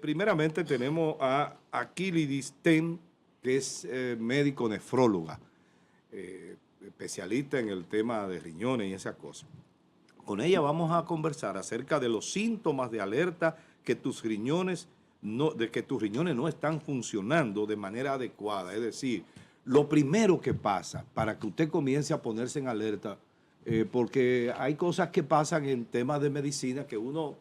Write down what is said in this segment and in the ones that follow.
Primeramente tenemos a Aquilidis Ten, que es médico nefróloga, especialista en el tema de riñones y esas cosas. Con ella vamos a conversar acerca de los síntomas de alerta que tus riñones no están funcionando de manera adecuada. Es decir, lo primero que pasa para que usted comience a ponerse en alerta, porque hay cosas que pasan en temas de medicina que uno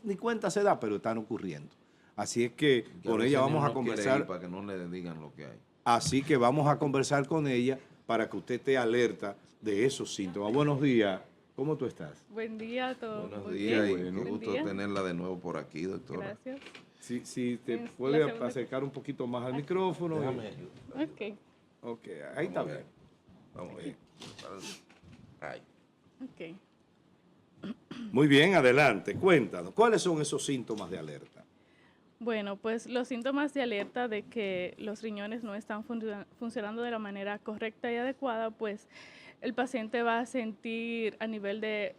ni cuenta se da, pero están ocurriendo. Así es que con ella vamos a conversar. Para que no le digan lo que hay. Así que vamos a conversar con ella para que usted esté alerta de esos síntomas. Buenos días. ¿Cómo tú estás? Buen día a todos. Buenos días y Bueno. qué gusto tenerla de nuevo por aquí, doctora. Gracias. Si te Es puede la segunda. acercar un poquito más al micrófono. Déjame ayudar. Ok, Ok, ahí está bien. Vamos bien. Ay. ok. Muy bien, adelante. Cuéntanos, ¿cuáles son esos síntomas de alerta? Bueno, pues los síntomas de alerta de que los riñones no están funcionando de la manera correcta y adecuada, pues el paciente va a sentir a nivel de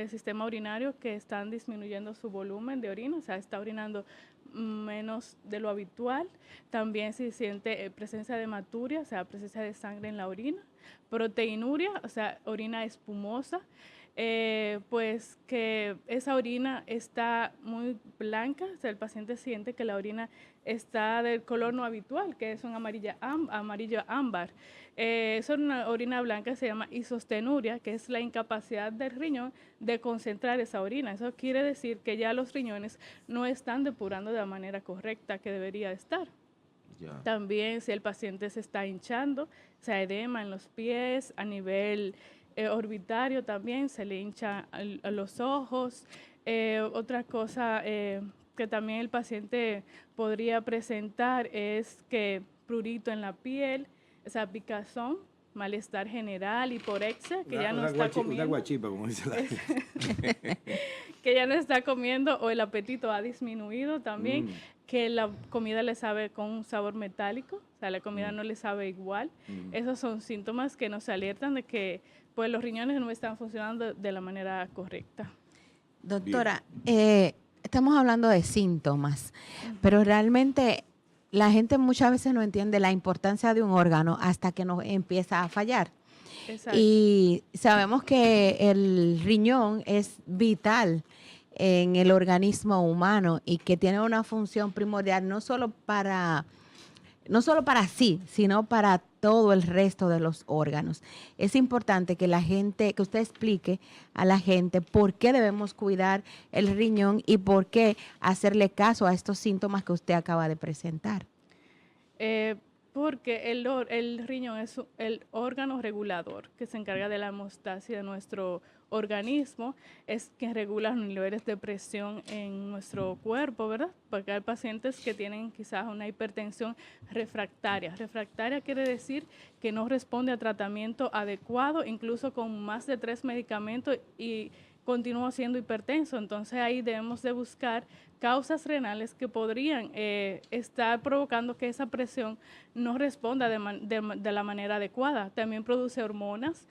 sistema urinario que están disminuyendo su volumen de orina, o sea, está orinando menos de lo habitual. También se siente presencia de hematuria, o sea, presencia de sangre en la orina, proteinuria, o sea, orina espumosa, pues que esa orina está muy blanca, o sea, el paciente siente que la orina está del color no habitual, que es un amarillo ámbar. Es una orina blanca, se llama isostenuria, que es la incapacidad del riñón de concentrar esa orina. Eso quiere decir que ya los riñones no están depurando de la manera correcta que debería estar. Ya. También si el paciente se está hinchando, o sea, edema en los pies, a nivel orbitario también se le hincha a los ojos. Otra cosa que también el paciente podría presentar es que prurito en la piel, o sea, picazón, malestar general, hiporexia, que ya no está comiendo. Una guachipa, como dice la gente. Que ya no está comiendo o el apetito ha disminuido también, Mm. que la comida le sabe con un sabor metálico, o sea, la comida no le sabe igual. Esos son síntomas que nos alertan de que pues los riñones no están funcionando de la manera correcta. Doctora, estamos hablando de síntomas, pero realmente la gente muchas veces no entiende la importancia de un órgano hasta que nos empieza a fallar. Exacto. Y sabemos que el riñón es vital en el organismo humano y que tiene una función primordial no solo para sí, sino para todo el resto de los órganos. Es importante que que usted explique a la gente por qué debemos cuidar el riñón y por qué hacerle caso a estos síntomas que usted acaba de presentar. Porque el riñón es el órgano regulador que se encarga de la hemostasia de nuestro organismo, es quien regula los niveles de presión en nuestro cuerpo, ¿verdad? Porque hay pacientes que tienen quizás una hipertensión refractaria. Refractaria quiere decir que no responde a tratamiento adecuado, incluso con más de 3 medicamentos y continúa siendo hipertenso. Entonces ahí debemos de buscar causas renales que podrían estar provocando que esa presión no responda de la manera adecuada. También produce hormonas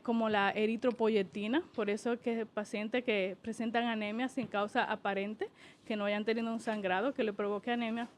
como la eritropoyetina, por eso que pacientes que presentan anemia sin causa aparente, que no hayan tenido un sangrado que le provoque anemia,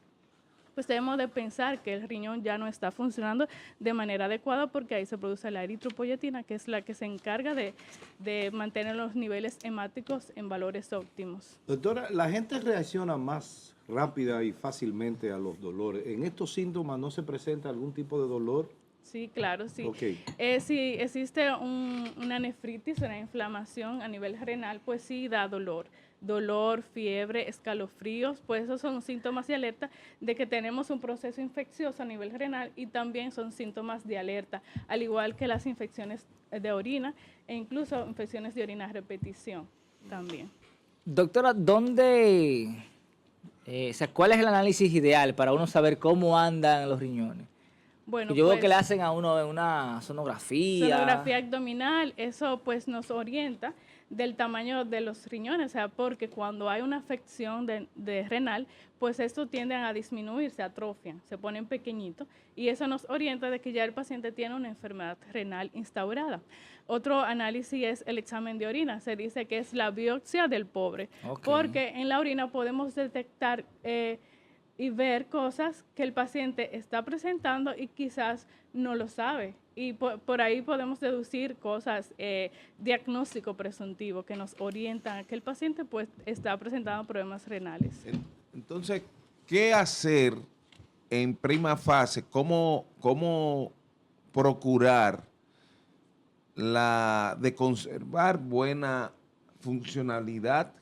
pues debemos de pensar que el riñón ya no está funcionando de manera adecuada porque ahí se produce la eritropoyetina, que es la que se encarga de mantener los niveles hemáticos en valores óptimos. Doctora, la gente reacciona más rápida y fácilmente a los dolores. ¿En estos síntomas no se presenta algún tipo de dolor? Sí, claro, sí. Okay. Si existe una nefritis, una inflamación a nivel renal, pues sí da dolor. Dolor, fiebre, escalofríos, pues esos son síntomas de alerta de que tenemos un proceso infeccioso a nivel renal y también son síntomas de alerta, al igual que las infecciones de orina e incluso infecciones de orina a repetición también. Doctora, ¿cuál es el análisis ideal para uno saber cómo andan los riñones? Bueno, yo veo pues, que le hacen a uno una sonografía. Sonografía abdominal, eso pues nos orienta del tamaño de los riñones, o sea, porque cuando hay una afección de renal, pues estos tienden a disminuir, se atrofian, se ponen pequeñitos y eso nos orienta de que ya el paciente tiene una enfermedad renal instaurada. Otro análisis es el examen de orina, se dice que es la biopsia del pobre, porque en la orina podemos detectar y ver cosas que el paciente está presentando y quizás no lo sabe. Y por ahí podemos deducir cosas, diagnóstico presuntivo, que nos orientan a que el paciente pues está presentando problemas renales. Entonces, ¿qué hacer en prima fase? ¿Cómo procurar de conservar buena funcionalidad?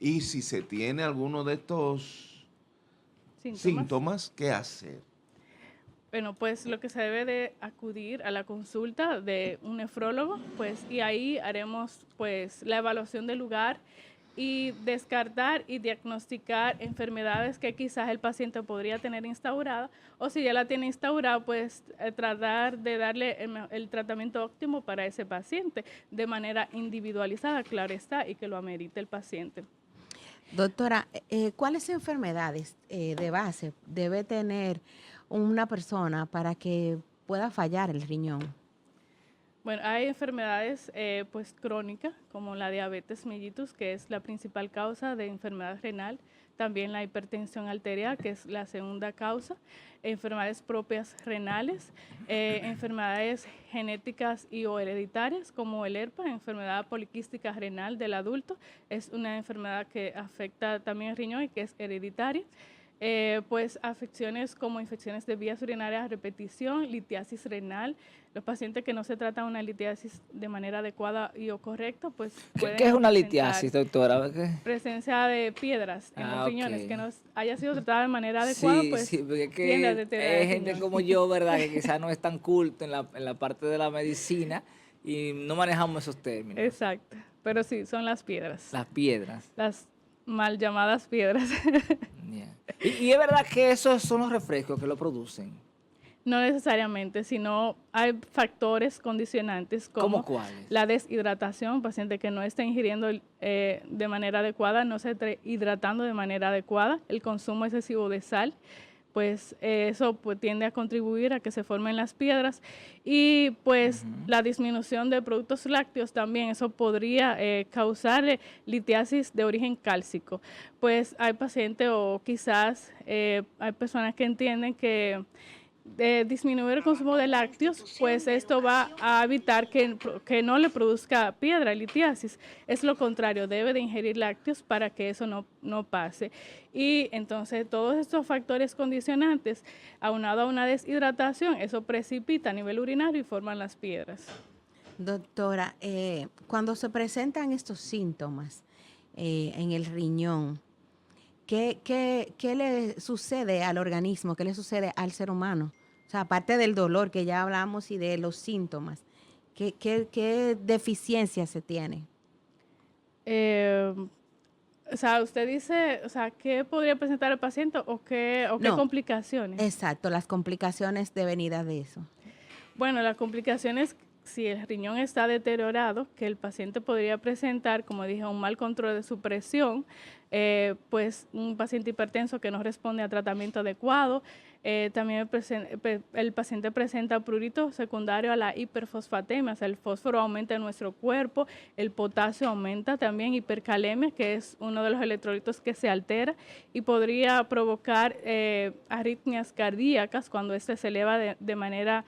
Y si se tiene alguno de estos síntomas, ¿qué hacer? Bueno, pues lo que se debe de acudir a la consulta de un nefrólogo, pues, y ahí haremos pues la evaluación del lugar y descartar y diagnosticar enfermedades que quizás el paciente podría tener instaurada, o si ya la tiene instaurada, pues tratar de darle el tratamiento óptimo para ese paciente de manera individualizada, claro está, y que lo amerite el paciente. Doctora, ¿cuáles enfermedades de base debe tener una persona para que pueda fallar el riñón? Bueno, hay enfermedades pues crónicas como la diabetes mellitus, que es la principal causa de enfermedad renal, también la hipertensión arterial, que es la segunda causa, enfermedades propias renales, enfermedades genéticas y o hereditarias como el ERPA, enfermedad poliquística renal del adulto, es una enfermedad que afecta también el riñón y que es hereditaria. Pues afecciones como infecciones de vías urinarias a repetición, litiasis renal. Los pacientes que no se tratan una litiasis de manera adecuada y o correcta, pues pueden ¿Qué es una presentar litiasis, doctora? presencia de piedras en los riñones, ok. que no haya sido tratada de manera adecuada, pues Sí, porque es tiende a que deteriorar hay el gente riñón. como yo, ¿verdad? Que quizás no es tan culto en la parte de la medicina y no manejamos esos términos. Exacto, pero sí, son las piedras, Las piedras. las mal llamadas piedras. Yeah. Y es verdad que esos son los refrescos que lo producen. No necesariamente, sino hay factores condicionantes ¿Cómo como cuáles? la deshidratación, paciente que no está ingiriendo de manera adecuada, no se está hidratando de manera adecuada, el consumo excesivo de sal, pues eso pues, tiende a contribuir a que se formen las piedras y pues la disminución de productos lácteos también, eso podría causar litiasis de origen cálcico. Pues hay pacientes o quizás hay personas que entienden que de disminuir el consumo de lácteos, pues esto va a evitar que no le produzca piedra, litiasis. Es lo contrario, debe de ingerir lácteos para que eso no pase. Y entonces todos estos factores condicionantes, aunado a una deshidratación, eso precipita a nivel urinario y forman las piedras. Doctora, cuando se presentan estos síntomas en el riñón, ¿qué le sucede al organismo? ¿Qué le sucede al ser humano? O sea, aparte del dolor que ya hablamos y de los síntomas, ¿qué deficiencia se tiene? O sea, usted dice, o sea, ¿qué podría presentar el paciente o qué No, complicaciones? Exacto, las complicaciones devenidas de eso. Bueno, las complicaciones, si el riñón está deteriorado, que el paciente podría presentar, como dije, un mal control de su presión, pues un paciente hipertenso que no responde a tratamiento adecuado. También el paciente presenta prurito secundario a la hiperfosfatemia, o sea, el fósforo aumenta en nuestro cuerpo, el potasio aumenta también, hipercalemia, que es uno de los electrolitos que se altera y podría provocar arritmias cardíacas cuando este se eleva de manera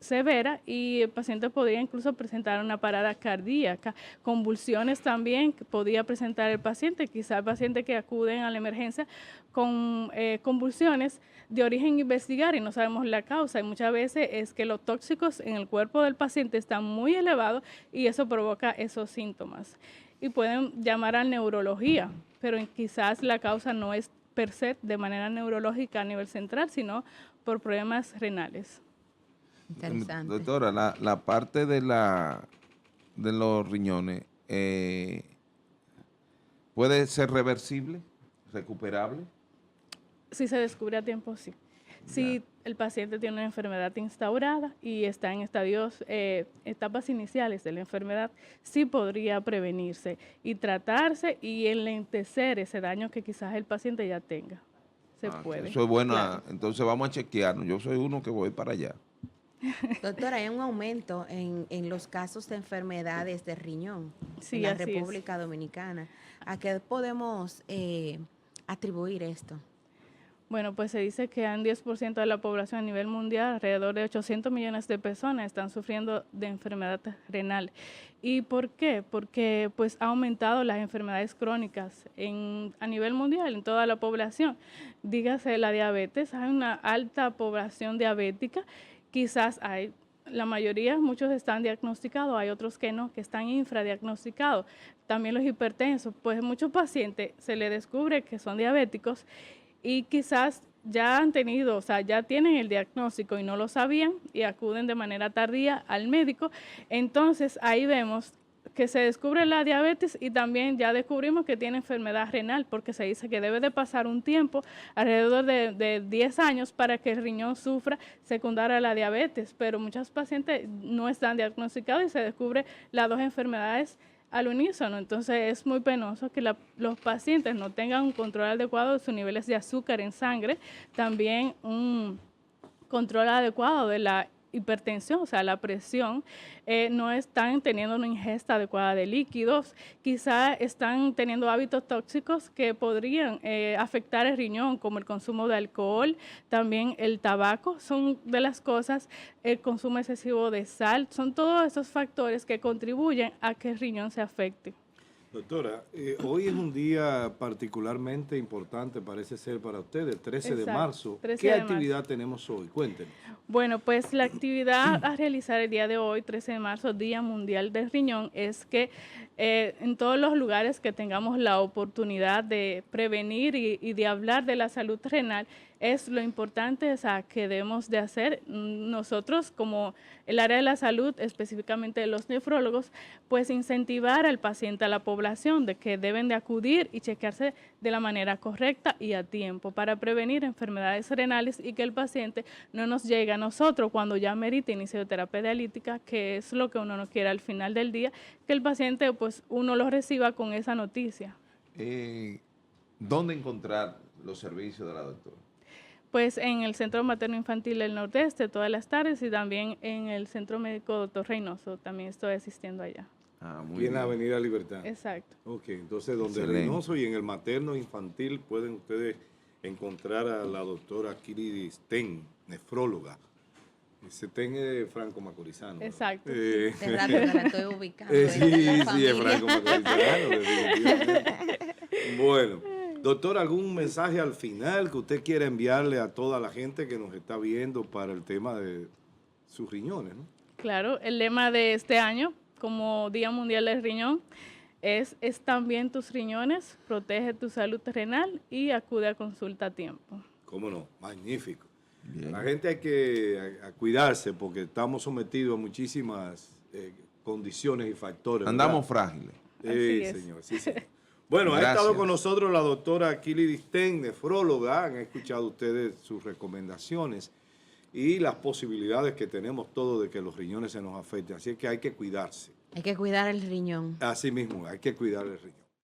severa y el paciente podría incluso presentar una parada cardíaca, convulsiones también que podría presentar el paciente, quizá el paciente que acuden a la emergencia con convulsiones de origen investigar y no sabemos la causa y muchas veces es que los tóxicos en el cuerpo del paciente están muy elevados y eso provoca esos síntomas y pueden llamar a neurología, pero quizás la causa no es per se de manera neurológica a nivel central, sino por problemas renales. Interesante. Doctora, la parte de los riñones puede ser reversible, recuperable. Si se descubre a tiempo, sí. Si el paciente tiene una enfermedad instaurada y está en estadios, etapas iniciales de la enfermedad, sí podría prevenirse y tratarse y enlentecer ese daño que quizás el paciente ya tenga. Se puede. Eso es bueno. claro. Entonces vamos a chequearnos. Yo soy uno que voy para allá. Doctora, hay un aumento en los casos de enfermedades de riñón Sí, en la así es. República Dominicana. ¿A qué podemos atribuir esto? Bueno, pues se dice que un 10% de la población a nivel mundial, alrededor de 800 millones de personas, están sufriendo de enfermedad renal. ¿Y por qué? Porque pues ha aumentado las enfermedades crónicas a nivel mundial, en toda la población. Dígase la diabetes, hay una alta población diabética, quizás la mayoría, muchos están diagnosticados, hay otros que no, que están infradiagnosticados. También los hipertensos, pues muchos pacientes se les descubre que son diabéticos y quizás ya han tenido, o sea, ya tienen el diagnóstico y no lo sabían y acuden de manera tardía al médico. Entonces ahí vemos que se descubre la diabetes y también ya descubrimos que tiene enfermedad renal, porque se dice que debe de pasar un tiempo, alrededor de 10 años, para que el riñón sufra secundaria a la diabetes, pero muchos pacientes no están diagnosticados y se descubre las dos enfermedades al unísono. Entonces es muy penoso que los pacientes no tengan un control adecuado de sus niveles de azúcar en sangre, también un control adecuado de la hipertensión, o sea, la presión, no están teniendo una ingesta adecuada de líquidos, quizá están teniendo hábitos tóxicos que podrían afectar el riñón, como el consumo de alcohol, también el tabaco, son de las cosas, el consumo excesivo de sal, son todos esos factores que contribuyen a que el riñón se afecte. Doctora, hoy es un día particularmente importante, parece ser para ustedes, 13 de Exacto, marzo. 13 ¿Qué de marzo. actividad tenemos hoy? Cuéntenos. Bueno, pues la actividad a realizar el día de hoy, 13 de marzo, Día Mundial del Riñón, es que en todos los lugares que tengamos la oportunidad de prevenir y de hablar de la salud renal, es lo importante, o sea, que debemos de hacer nosotros como el área de la salud, específicamente los nefrólogos, pues incentivar al paciente, a la población, de que deben de acudir y chequearse de la manera correcta y a tiempo para prevenir enfermedades renales y que el paciente no nos llegue a nosotros cuando ya merita inicio de terapia dialítica, que es lo que uno no quiere al final del día, que el paciente pues uno lo reciba con esa noticia. ¿Dónde encontrar los servicios de la doctora? Pues en el Centro Materno Infantil del Nordeste todas las tardes y también en el Centro Médico Dr. Reynoso, también estoy asistiendo allá. Muy Y en la bien. Avenida Libertad. Exacto. Ok, entonces donde Excelente. Reynoso y en el materno infantil pueden ustedes encontrar a la doctora Kiri Sten, nefróloga. Ese Sten es Franco Macorizano. ¿verdad? Exacto, De rato que la estoy ubicando. Sí, ella de la sí, es familia. Franco Macorizano, definitivamente. Bueno, doctor, ¿algún mensaje al final que usted quiera enviarle a toda la gente que nos está viendo para el tema de sus riñones, ¿no? Claro, el lema de este año, como Día Mundial del Riñón, es también tus riñones, protege tu salud renal y acude a consulta a tiempo. ¿Cómo no? Magnífico. Bien. La gente hay que a cuidarse porque estamos sometidos a muchísimas condiciones y factores. Andamos frágiles. Sí, Así es. señor, sí, señor. Bueno, ha Gracias. estado con nosotros la doctora Kiri Sten, nefróloga. Han escuchado ustedes sus recomendaciones y las posibilidades que tenemos todos de que los riñones se nos afecten. Así que hay que cuidarse. Hay que cuidar el riñón. Así mismo, hay que cuidar el riñón.